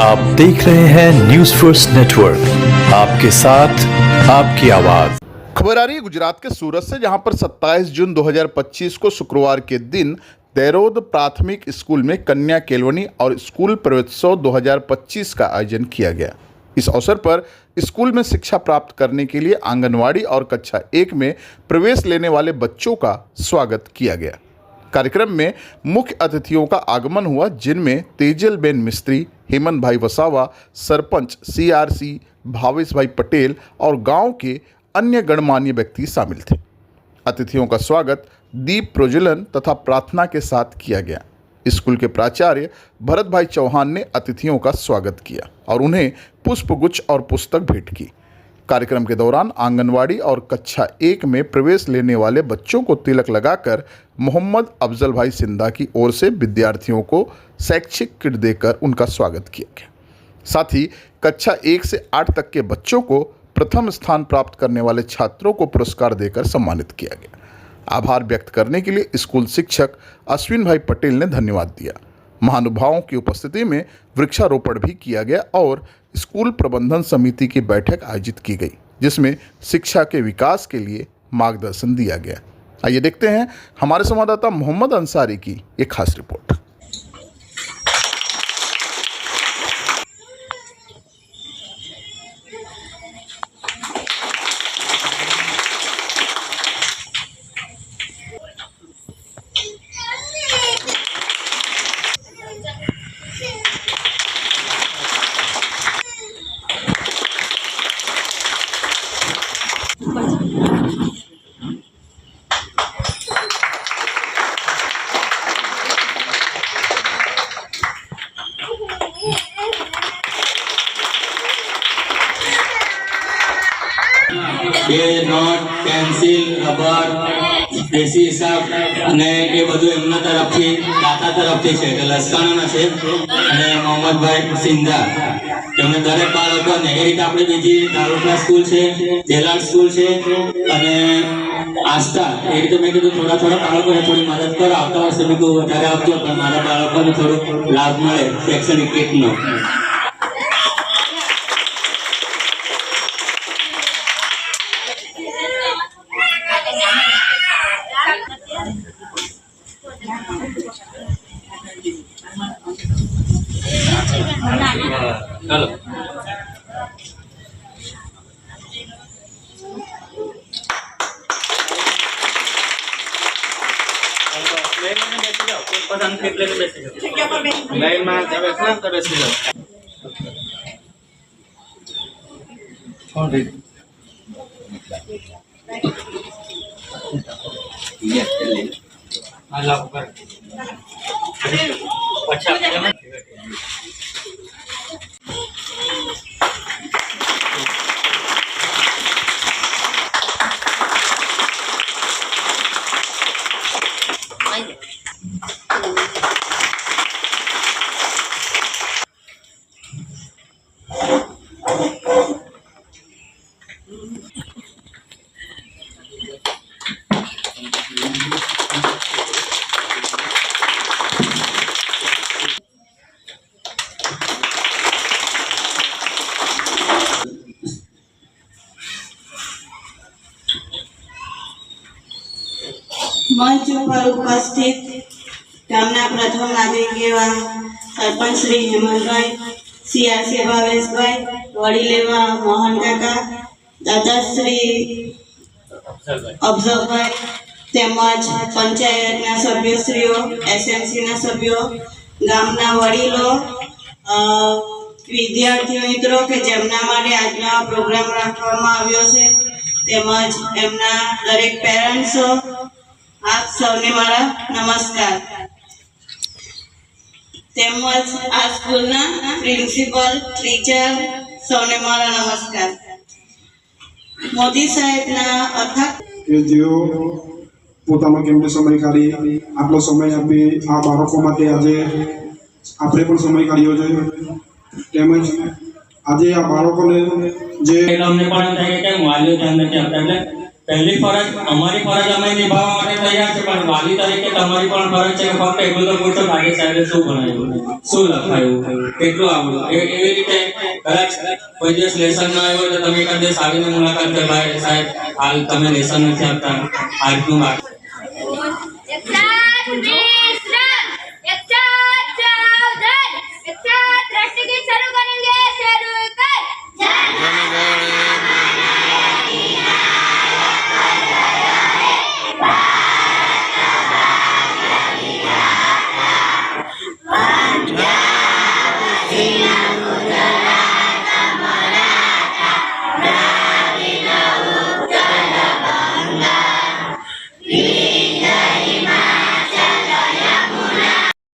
आप देख रहे हैं न्यूज़ फर्स्ट नेटवर्क, आपके साथ आपकी आवाज। खबर आ रही है गुजरात के सूरत से, जहां पर 27 जून 2025 को शुक्रवार के दिन देरोद प्राथमिक स्कूल में कन्या केलवनी और स्कूल प्रवेशोत्सव 2025 का आयोजन किया गया। इस अवसर पर स्कूल में शिक्षा प्राप्त करने के लिए आंगनवाड़ी और कक्षा 1 में प्रवेश लेने वाले बच्चों का स्वागत किया गया। कार्यक्रम में मुख्य अतिथियों का आगमन हुआ, जिनमें तेजल बेन मिस्त्री, हेमंत भाई वसावा, सरपंच CRC भावेश भाई पटेल और गांव के अन्य गणमान्य व्यक्ति शामिल थे। अतिथियों का स्वागत दीप प्रज्वलन तथा प्रार्थना के साथ किया गया। स्कूल के प्राचार्य भरत भाई चौहान ने अतिथियों का स्वागत किया और उन्हें पुष्पगुच्छ और पुस्तक भेंट की। कार्यक्रम के दौरान आंगनवाड़ी और कक्षा 1 में प्रवेश लेने वाले बच्चों को तिलक लगाकर मोहम्मद अफजल भाई सिंधा की ओर से विद्यार्थियों को शैक्षिक किट देकर उनका स्वागत किया गया। साथ ही कक्षा 1 से 8 तक के बच्चों को प्रथम स्थान प्राप्त करने वाले छात्रों को पुरस्कार देकर सम्मानित किया गया। आभार व्यक्त करने के लिए स्कूल शिक्षक अश्विन भाई पटेल ने धन्यवाद दिया। महानुभावों की उपस्थिति में वृक्षारोपण भी किया गया और स्कूल प्रबंधन समिति की बैठक आयोजित की गई, जिसमें शिक्षा के विकास के लिए मार्गदर्शन दिया गया। आइए देखते हैं हमारे संवाददाता मोहम्मद अंसारी की एक खास रिपोर्ट। नोट पेन्सिल रबर देशी हिसाब અને એ બધું એમના તરફથી દાતા તરફથી છે એટલે લસકાણાના છે અને મોહમ્મદભાઈ સિંધા એમને દરેક બાળકોને એ રીતે આપણે બીજી તાલુકા સ્કૂલ છે, જેલાલ સ્કૂલ છે અને આસ્થા એ રીતે મેં કીધું થોડા બાળકોને થોડી મદદ કરો। આવતા વર્ષે મેં કહ્યું વધારે આપજો પણ મારા બાળકોને થોડું લાભ મળે શૈક્ષણિક કિટનો। चलो मंच पर उपस्थित गामना प्रथम नागरिक एवं सरपंच श्री हेमंत भाई, CRC भावेश भाई, वडील एवं मोहन काका, दादा श्री अफजल भाई તેમજ પંચાયતના સભ્યશ્રીઓ, SMCના સભ્યો, ગામના વડીલો, વિદ્યાર્થી મિત્રો કે જેમના માટે આજનો આ પ્રોગ્રામ રાખવામાં આવ્યો છે, તેમજ એમના દરેક પેરેન્ટ્સો, આપ સૌને મારા નમસ્કાર। તેમજ આ સ્કૂલના પ્રિન્સિપલ, ટીચર સૌને મારા નમસ્કાર। મોદી સાહેબના અથાગ કે જેઓ પોતાનો કિંમતી સમય કાઢી આટલો સમય આપી આ બાળકો માટે આજે આપણે પણ સમય કાઢ્યો છે। તેમજ આજે આ બાળકોને જે અમને પણ થાય કે વાલીઓ ધ્યાન નથી આપતા એટલે પહેલી ફરજ અમારી ફરજ અમે નિભાવવા માટે તૈયાર છે, પણ વાલી તરીકે તમારી પણ ફરજ છે કે ફક્ત એટલું તો પૂછો કે આજે સાહેબે શું ભણાવ્યું, શું લખાયું, કેટલું આવડ્યું. એવી રીતે કદાચ કોઈ દિવસ લેસન ન આવ્યો તો તમે એકાદ દિવસ આવીને મુલાકાત કરી, ભાઈ સાહેબ હાલ તમે લેસન નથી આપતા, આજનું બાકી